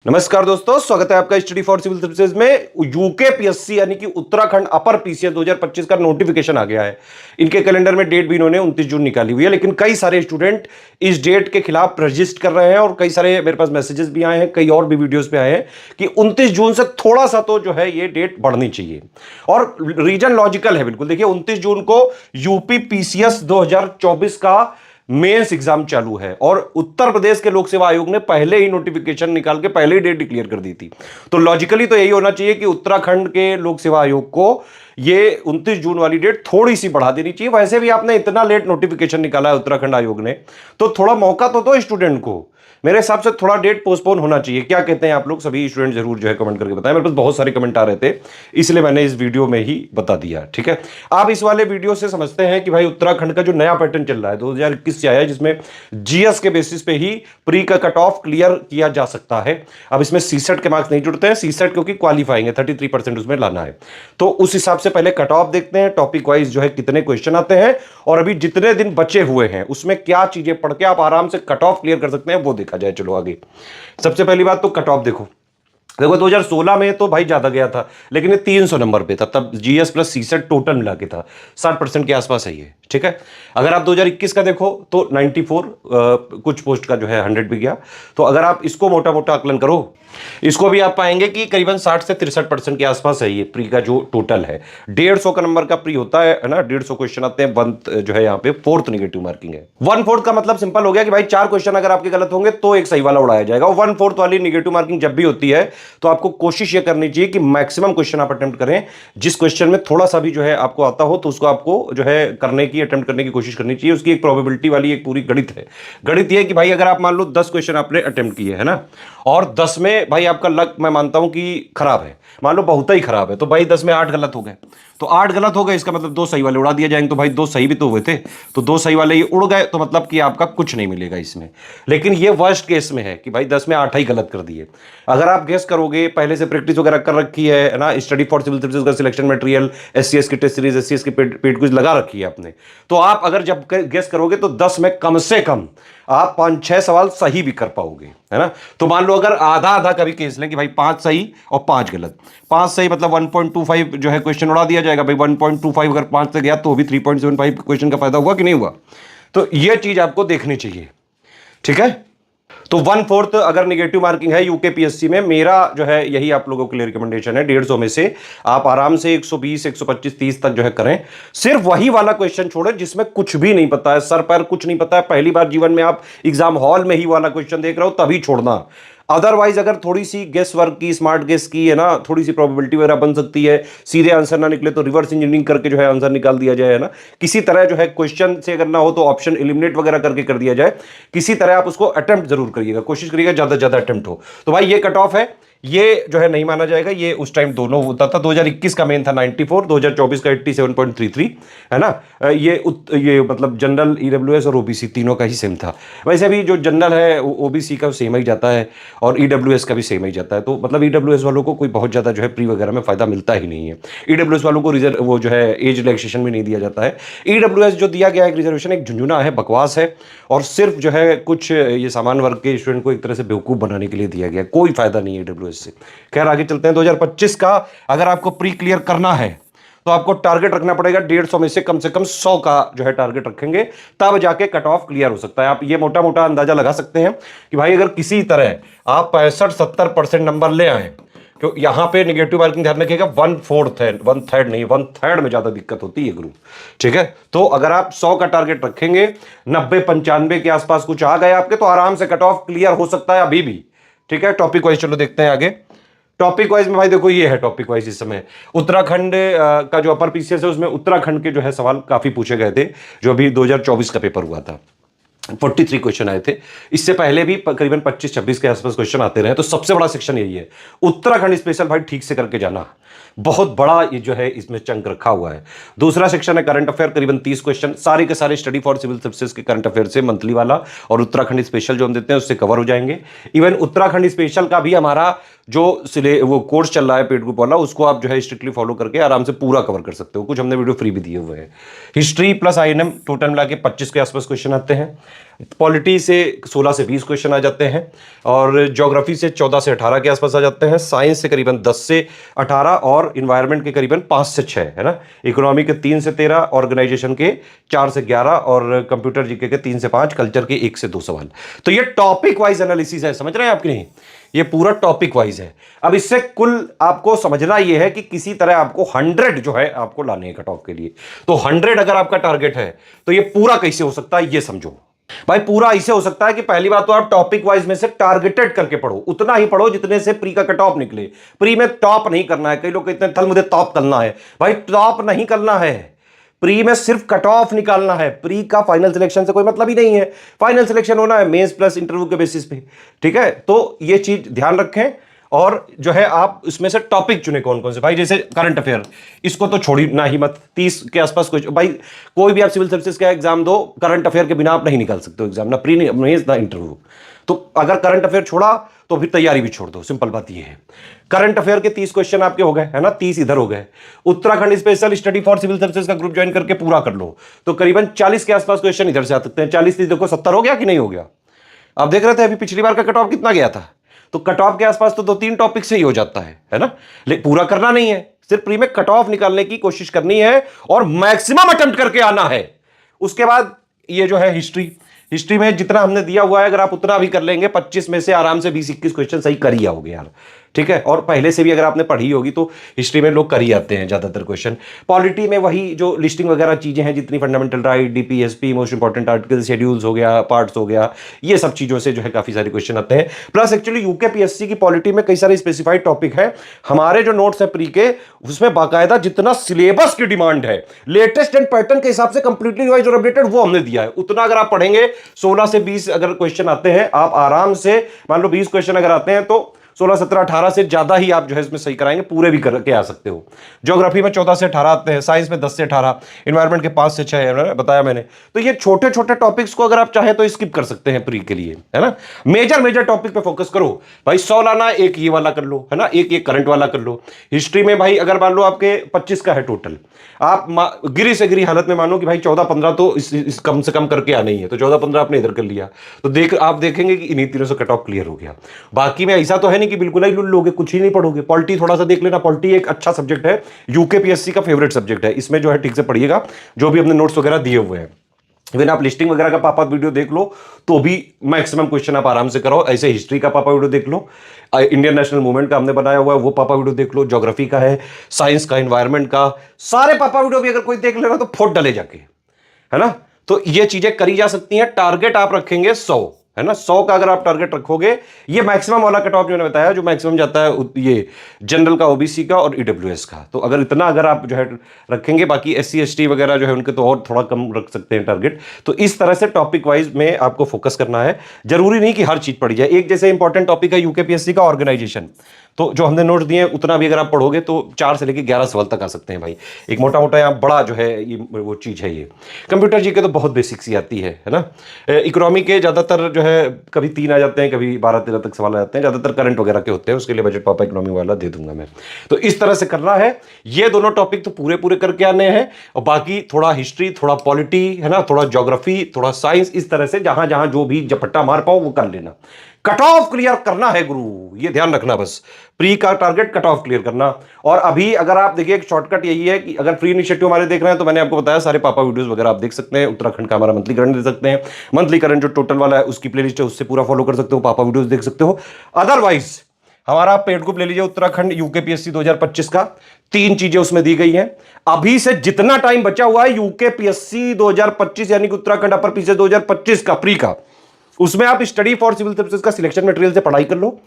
नमस्कार दोस्तों, स्वागत है आपका स्टडी फॉर सिविल सर्विसेज में। यूके पीएससी यानी कि उत्तराखंड अपर पीसीएस 2025 का नोटिफिकेशन आ गया है। इनके कैलेंडर में डेट भी इन्होंने 29 जून निकाली हुई है, लेकिन कई सारे स्टूडेंट इस डेट के खिलाफ रजिस्ट कर रहे हैं और कई सारे मेरे पास मैसेजेस भी आए हैं, कई और भी वीडियोस पे आए हैं कि 29 जून से थोड़ा सा तो जो है ये डेट बढ़नी चाहिए। और रीजन लॉजिकल है बिल्कुल। देखिए 29 जून को यूपी पीसीएस 2024 का मेंस एग्जाम चालू है और उत्तर प्रदेश के लोक सेवा आयोग ने पहले ही नोटिफिकेशन निकाल के पहले ही डेट डिक्लेयर कर दी थी। तो लॉजिकली तो यही होना चाहिए कि उत्तराखंड के लोक सेवा आयोग को ये 29 जून वाली डेट थोड़ी सी बढ़ा देनी चाहिए। वैसे भी आपने इतना लेट नोटिफिकेशन निकाला है उत्तराखंड आयोग ने, तो थोड़ा मौका तो दो स्टूडेंट को। मेरे हिसाब से थोड़ा डेट पोस्टपोन होना चाहिए। क्या कहते हैं आप लोग? सभी स्टूडेंट जरूर जो है कमेंट करके बताएं। मेरे पास बहुत सारे कमेंट आ रहे थे, इसलिए मैंने इस वीडियो में ही बता दिया। ठीक है, आप इस वाले वीडियो से समझते हैं कि भाई उत्तराखंड का जो नया पैटर्न चल रहा है 2021 से आया है, जिसमें जीएस के बेसिस पे ही प्री का कट ऑफ क्लियर किया जा सकता है। अब इसमें सीसेट के मार्क्स नहीं जुड़ते हैं, सीसेट क्योंकि क्वालिफाइंग है, 33% उसमें लाना है। तो उस हिसाब से पहले कट ऑफ देखते हैं, टॉपिक वाइज जो है कितने क्वेश्चन आते हैं और अभी जितने दिन बचे हुए हैं उसमें क्या चीजें पढ़ के आप आराम से कट ऑफ क्लियर कर सकते हैं, वो देखा जाए। चलो आगे, सबसे पहली बात तो कट ऑफ देखो 2016 में तो भाई ज्यादा गया था, लेकिन ये 300 नंबर पे था। तब जीएस प्लस सीसेट टोटल मिला के था, 60% के आसपास है ये। ठीक है, अगर आप 2021 का देखो तो 94 कुछ पोस्ट का जो है 100 भी गया। तो अगर आप इसको मोटा मोटा आकलन करो, इसको भी आप पाएंगे कि करीबन 60 से 63% के आसपास है ये प्री का जो टोटल है। 150 का नंबर का प्री होता है ना, 150 क्वेश्चन आते हैं। 1 जो है यहाँ पे 4th नेगेटिव मार्किंग है। 1/4 का मतलब सिंपल हो गया कि भाई 4 क्वेश्चन अगर आपके गलत होंगे तो एक सही वाला उड़ाया जाएगा। 1/4 वाली नेगेटिव मार्किंग जब भी होती है तो आपको कोशिश ये करनी चाहिए कि मैक्सिमम क्वेश्चन आप अटेम्प्ट करें। जिस क्वेश्चन में थोड़ा सा भी जो है आपको आता हो तो उसको आपको जो है अटेम्प्ट करने की कोशिश करनी चाहिए। उसकी एक प्रोबेबिलिटी वाली एक पूरी गणित है। गणित ये कि भाई अगर आप मान लो 10 क्वेश्चन आपने अटेम्प्ट किए है ना, और 10 में भाई आपका लक मैं मानता हूं कि खराब है, मान लो बहुत ही खराब है, तो भाई 10 में 8 गलत हो गए, तो 8 गलत हो गए, इसका मतलब 2 सही वाले उड़ा दिए जाएंगे। तो भाई 2 सही भी तो हुए थे, तो 2 सही वाले ये उड़ गए, तो मतलब कि आपका कुछ नहीं मिलेगा इसमें। लेकिन ये वर्स्ट केस में है कि भाई 10 में 8 ही गलत कर दिए। अगर आप गेस करोगे, पहले से प्रैक्टिस वगैरह कर रखी है ना, स्टडी फॉर सिविल सर्विसेज का सिलेक्शन मटेरियल, एससीएस की टेस्ट सीरीज, एससीएस की पेड क्विज लगा रखी है आपने, तो आप अगर जब गेस करोगे तो 10 में कम से कम आप 5-6 सवाल सही भी कर पाओगे, है ना। तो मान लो अगर आधा आधा का भी केस लें कि भाई 5 सही और 5 गलत, 5 सही मतलब 1.25 जो है क्वेश्चन उड़ा दिया जाएगा। भाई 1.25 अगर 5 से गया तो भी 3.75 क्वेश्चन का फायदा हुआ कि नहीं हुआ। तो यह चीज आपको देखनी चाहिए। ठीक है, तो 1/4 अगर नेगेटिव मार्किंग है यूके पीएससी में, मेरा जो है यही आप लोगों के लिए रिकमेंडेशन है। 150 में से आप आराम से 120, 125, 30 तक जो है करें। सिर्फ वही वाला क्वेश्चन छोड़े जिसमें कुछ भी नहीं पता है, सर पैर कुछ नहीं पता है, पहली बार जीवन में आप एग्जाम हॉल में ही वाला क्वेश्चन देख रहे हो, तभी छोड़ना। अदरवाइज अगर थोड़ी सी गेस वर्क की, स्मार्ट गेस की है ना, थोड़ी सी प्रोबेबिलिटी वगैरह बन सकती है, सीधे आंसर ना निकले तो रिवर्स इंजीनियरिंग करके जो है आंसर निकाल दिया जाए, है ना। किसी तरह जो है क्वेश्चन से अगर ना हो तो ऑप्शन एलिमिनेट वगैरह करके कर दिया जाए। किसी तरह आप उसको अटेम्प्ट जरूर करिएगा, कोशिश करिएगा ज्यादा से ज्यादा अटेम्प्ट हो। तो भाई ये कट ऑफ है, ये जो है नहीं माना जाएगा। ये उस टाइम दोनों होता था। 2021 का मेन था 94, 2024 का 87.33, है ना। ये मतलब जनरल, ईडब्ल्यूएस और ओबीसी तीनों का ही सेम था। वैसे भी जो जनरल है ओबीसी का सेम ही जाता है और ईडब्ल्यूएस का भी सेम ही जाता है। तो मतलब ईडब्ल्यूएस वालों को कोई बहुत ज्यादा जो है प्री वगैरह में फायदा मिलता ही नहीं है। ईडब्ल्यूएस वालों को रिजर्व वो जो है एज रिलैक्सेशन भी नहीं दिया जाता है। ईडब्ल्यूएस जो दिया गया है रिजर्वेशन, एक झुंझुना है, बकवास है, और सिर्फ जो है कुछ ये सामान्य वर्ग के स्टूडेंट को एक तरह से बेवकूफ बनाने के लिए दिया गया। कोई फायदा नहीं है ईडब्ल्यूएस से। खैर आगे चलते हैं। 2025 का अगर आपको प्री क्लियर करना है तो आपको टारगेट रखना पड़ेगा 150 में से कम 100 का जो है टारगेट रखेंगे, तब जाके कट ऑफ क्लियर हो सकता है। आप ये मोटा मोटा अंदाजा लगा सकते हैं कि भाई अगर किसी तरह आप 65-70% नंबर ले आए, क्यों यहां पे नेगेटिव मार्किंग ध्यान रखिएगा 1/4 है, 1/3 नहीं, 1/3 में ज्यादा दिक्कत होती है गुरु। ठीक है, तो अगर आप 100 का टारगेट रखेंगे, 90-95 के आसपास कुछ आ गए आपके, तो आराम से कट ऑफ क्लियर हो सकता है अभी भी। ठीक है, टॉपिक वाइज चलो देखते हैं आगे। टॉपिक वाइज में भाई देखो, ये है टॉपिक वाइज इस समय उत्तराखंड का जो अपर पीसीएस है उसमें उत्तराखंड के जो है सवाल काफी पूछे गए थे। जो अभी 2024 का पेपर हुआ था, 43 क्वेश्चन आए थे। इससे पहले भी करीबन 25-26 के आसपास क्वेश्चन आते रहे। तो सबसे बड़ा सेक्शन यही है, उत्तराखंड स्पेशल भाई ठीक से करके जाना, बहुत बड़ा ये जो है इसमें चंक रखा हुआ है। दूसरा सेक्शन है करंट अफेयर, करीबन 30 क्वेश्चन, सारे के सारे स्टडी फॉर सिविल सर्विसेज के करंट अफेयर से मंथली वाला और उत्तराखंड स्पेशल जो हम देते हैं उससे कवर हो जाएंगे। इवन उत्तराखंड स्पेशल का भी हमारा जो वो कोर्स चल रहा है पेड ग्रुप वाला, उसको आप जो है स्ट्रिक्टली फॉलो करके आराम से पूरा कवर कर सकते हो। कुछ हमने वीडियो फ्री भी दिए हुए हैं। हिस्ट्री प्लस आईएनएम टोटल मिला के 25 के आसपास क्वेश्चन आते हैं। पॉलिटी से 16 से 20 क्वेश्चन आ जाते हैं और ज्योग्राफी से 14 से 18 के आसपास आ जाते हैं, साइंस से करीबन 10 से 18 और इन्वायरमेंट के करीबन 5 से 6 है ना, इकोनॉमी के 3 से 13, ऑर्गेनाइजेशन के 4 से 11 और कंप्यूटर जीके के 3 से 5, कल्चर के 1 से 2 सवाल। तो ये टॉपिक वाइज एनालिसिस है, समझ रहे हैं आपकी नहीं, ये पूरा टॉपिक वाइज है। अब इससे कुल आपको समझना यह है कि किसी तरह आपको 100 जो है आपको लाने हैं कट ऑफ के लिए। तो 100 अगर आपका टारगेट है तो ये पूरा कैसे हो सकता है ये समझो भाई। पूरा ऐसे हो सकता है कि पहली बात तो आप टॉपिक वाइज में से टारगेटेड करके पढ़ो, उतना ही पढ़ो जितने से प्री का कट ऑफ निकले। प्री में टॉप नहीं करना है, कई लोग कहते हैं थल मुझे टॉप करना है, भाई टॉप नहीं करना है। प्री में सिर्फ कट ऑफ निकालना है, प्री का फाइनल सिलेक्शन से कोई मतलब ही नहीं है। फाइनल सिलेक्शन होना है मेंस प्लस इंटरव्यू के बेसिस पे, ठीक है। तो ये चीज ध्यान रखें और जो है आप इसमें से टॉपिक चुने कौन कौन से भाई। जैसे करंट अफेयर, इसको तो छोड़ना ही मत, 30 के आसपास कोई भाई, कोई भी आप सिविल सर्विसेज का एग्जाम दो, करंट अफेयर के बिना आप नहीं निकाल सकते हो एग्जाम, ना प्री ना इंटरव्यू। तो अगर करंट अफेयर छोड़ा तो फिर तैयारी भी छोड़ दो, सिंपल बात ये है। करंट अफेयर के 30 क्वेश्चन आपके हो गए है ना, 30 इधर हो गए। Uttarakhand special study for civil services का ग्रुप ज्वाइन करके पूरा कर लो तो करीबन 40 के आसपास क्वेश्चन इधर से आ सकते हैं। 40 30 देखो 70 हो गया कि नहीं हो गया। आप देख रहे थे अभी पिछली बार का कट ऑफ कितना गया था, तो कट ऑफ के आसपास तो 2-3 टॉपिक से ही हो जाता है ना। लेकिन पूरा करना नहीं है, सिर्फ प्री में कट ऑफ निकालने की कोशिश करनी है और मैक्सिमम अटेम्प्ट करके आना है। उसके बाद ये जो है हिस्ट्री में जितना हमने दिया हुआ है अगर आप उतना भी कर लेंगे, 25 में से आराम से 20-21 क्वेश्चन सही कर ही आओगे यार, ठीक है। और पहले से भी अगर आपने पढ़ी होगी तो हिस्ट्री में लोग कर ही आते हैं ज्यादातर क्वेश्चन। पॉलिटी में वही जो लिस्टिंग वगैरह चीजें हैं जितनी, fundamental right, DPSP, most important article, schedules हो गया, पार्ट्स हो गया, ये सब चीजों से जो है काफी सारे क्वेश्चन आते हैं। प्लस एक्चुअली यूकेपीएससी की पॉलिटी में कई सारे स्पेसिफाइड टॉपिक है। हमारे जो नोट्स है प्री के, उसमें बाकायदा जितना सिलेबस की डिमांड है लेटेस्ट एंड पैटर्न के हिसाब से कंप्लीटली रिवाइज और अपडेटेड वो हमने दिया है। उतना अगर आप पढ़ेंगे, 16 से 20 अगर क्वेश्चन आते हैं आप आराम से, मान लो 20 क्वेश्चन अगर आते हैं तो 16, 17, 18 से ज्यादा ही आप जो है इसमें सही कराएंगे, पूरे भी करके आ सकते हो। ज्योग्राफी में 14 से 18 आते हैं, साइंस में 10 से 18, इन्वायरमेंट के 5 से 6 बताया मैंने। तो ये छोटे छोटे टॉपिक्स को अगर आप चाहें तो स्किप कर सकते हैं प्री के लिए, है ना। मेजर टॉपिक पे फोकस करो भाई। 100 लाना, एक ये वाला कर लो, है ना, एक करंट वाला कर लो। हिस्ट्री में भाई अगर मान लो आपके 25 का है टोटल, आप गिरी से गिरी हालत में मानो कि भाई 14-15 तो इस कम से कम करके आना ही है, तो 14-15 आपने इधर कर लिया तो आप देखेंगे कि इन्हीं तीनों से कट ऑफ क्लियर हो गया। बाकी में ऐसा तो है नहीं कि बिल्कुल ही लोगे, कुछ ही नहीं पढ़ोगे। पॉलिटी थोड़ा सा देख लेना, पॉलिटी एक अच्छा सब्जेक्ट है, यूकेपीएससी का फेवरेट सब्जेक्ट है। इसमें जो है ठीक से पढ़िएगा, जो भी हमने नोट्स वगैरह दिए हुए हैं। इवन आप लिस्टिंग वगैरह का पापा वीडियो देख लो तो भी मैक्सिमम क्वेश्चन आप आराम से कराओ। ऐसे हिस्ट्री का पापा वीडियो देख लो, इंडियन नेशनल मूवमेंट का हमने बनाया हुआ है वो पापा वीडियो देख लो, ज्योग्राफी का है, साइंस का, एनवायरनमेंट का, सारे पापा वीडियो भी अगर कोई देख लेना तो फोट डले जाके, है ना। तो ये चीजें करी जा सकती हैं। टारगेट आप रखेंगे 100, है ना, 100 का अगर आप टारगेट रखोगे, ये मैक्सिमम वाला कट ऑफ जो मैंने बताया, जो मैक्सिमम जाता है ये जनरल का, ओबीसी का और ईडब्ल्यूएस का। तो अगर इतना अगर आप जो है रखेंगे, बाकी एससी एसटी वगैरह जो है उनके तो और थोड़ा कम रख सकते हैं टारगेट। तो इस तरह से टॉपिक वाइज में आपको फोकस करना है। जरूरी नहीं कि हर चीज पढ़ी जाए। एक जैसे इंपॉर्टेंट टॉपिक है यूकेपीएससी का ऑर्गेनाइजेशन, तो जो हमने नोट दिए उतना भी अगर आप पढ़ोगे तो 4 से लेकर 11 सवाल तक आ सकते हैं भाई। एक मोटा मोटा यहाँ बड़ा जो है ये वो चीज है। ये कंप्यूटर जी के तो बहुत बेसिक्स ही आती है ना। इकोनॉमी के ज्यादातर जो है कभी 3 आ जाते हैं, कभी 12-13 तक सवाल आ जाते हैं, ज्यादातर करंट वगैरह के होते हैं, उसके लिए बजट पापा इकोनॉमी वाला दे दूंगा मैं। तो इस तरह से करना है। ये दोनों टॉपिक तो पूरे करके आने हैं और बाकी थोड़ा हिस्ट्री, थोड़ा पॉलिटी, है ना, थोड़ा ज्योग्राफी, थोड़ा साइंस, इस तरह से जहां जहां जो भी झपट्टा मार पाओ वो कर लेना। कट ऑफ क्लियर करना है गुरु, ये ध्यान रखना बस। प्री का टारगेट कट ऑफ क्लियर करना। और अभी अगर आप देखिए एक शॉर्टकट यही है कि अगर फ्री इनिशिएटिव हमारे देख रहे हैं तो मैंने आपको बताया सारे पापा वीडियोस वगैरह आप देख सकते हैं। उत्तराखंड का हमारा मंथली करंट दे सकते हैं, मंथली करंट जो टोटल वाला है उसकी प्लेलिस्ट है उससे पूरा फॉलो कर सकते हो, पापा वीडियोस देख सकते हो। अदरवाइज हमारा पेड ग्रुप ले लीजिए उत्तराखंड यूकेपीएससी 2025 का, 3 चीजें उसमें दी गई हैं। अभी से जितना टाइम बचा हुआ है यूकेपीएससी 2025 यानी कि उत्तराखंड अपर पीसीएस 2025 का प्री का, उसमें आप स्टडी फॉर सिविल सर्विसेज का सिलेक्शन मटेरियल से पढ़ाई कर लो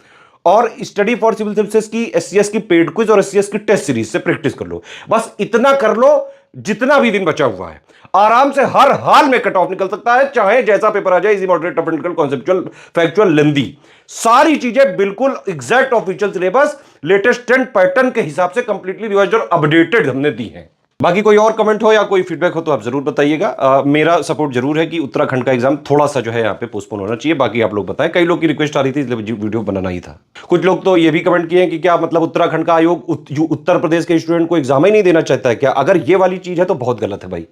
और स्टडी फॉर सिविल सर्विसेज की एससीएस की पेड क्विज और एससीएस की टेस्ट सीरीज से प्रैक्टिस कर लो। बस इतना कर लो, जितना भी दिन बचा हुआ है आराम से हर हाल में कट ऑफ निकल सकता है, चाहे जैसा पेपर आ जाए, easy, moderate, technical, conceptual, factual, lengthy, सारी चीजें बिल्कुल exact official syllabus latest trend pattern के हिसाब से कंप्लीटली रिवाइज्ड और अपडेटेड हमने दी हैं। बाकी कोई और कमेंट हो या कोई फीडबैक हो तो आप जरूर बताइएगा। मेरा सपोर्ट जरूर है कि उत्तराखंड का एग्जाम थोड़ा सा जो है यहाँ पे पोस्टपोन होना चाहिए। बाकी आप लोग बताएं, कई लोग की रिक्वेस्ट आ रही थी इसलिए वीडियो बनाना ही था। कुछ लोग तो ये भी कमेंट किए हैं कि क्या मतलब उत्तराखंड का आयोग उत्तर प्रदेश के स्टूडेंट को एग्जाम ही नहीं देना चाहता है क्या? अगर ये वाली चीज है तो बहुत गलत है भाई।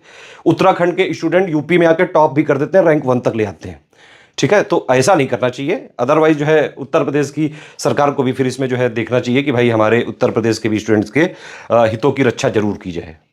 उत्तराखंड के स्टूडेंट यूपी में आकर टॉप भी कर देते हैं, रैंक 1 तक ले आते हैं। ठीक है, तो ऐसा नहीं करना चाहिए। अदरवाइज जो है उत्तर प्रदेश की सरकार को भी फिर इसमें जो है देखना चाहिए कि भाई हमारे उत्तर प्रदेश के भी स्टूडेंट्स के हितों की रक्षा जरूर की जाए।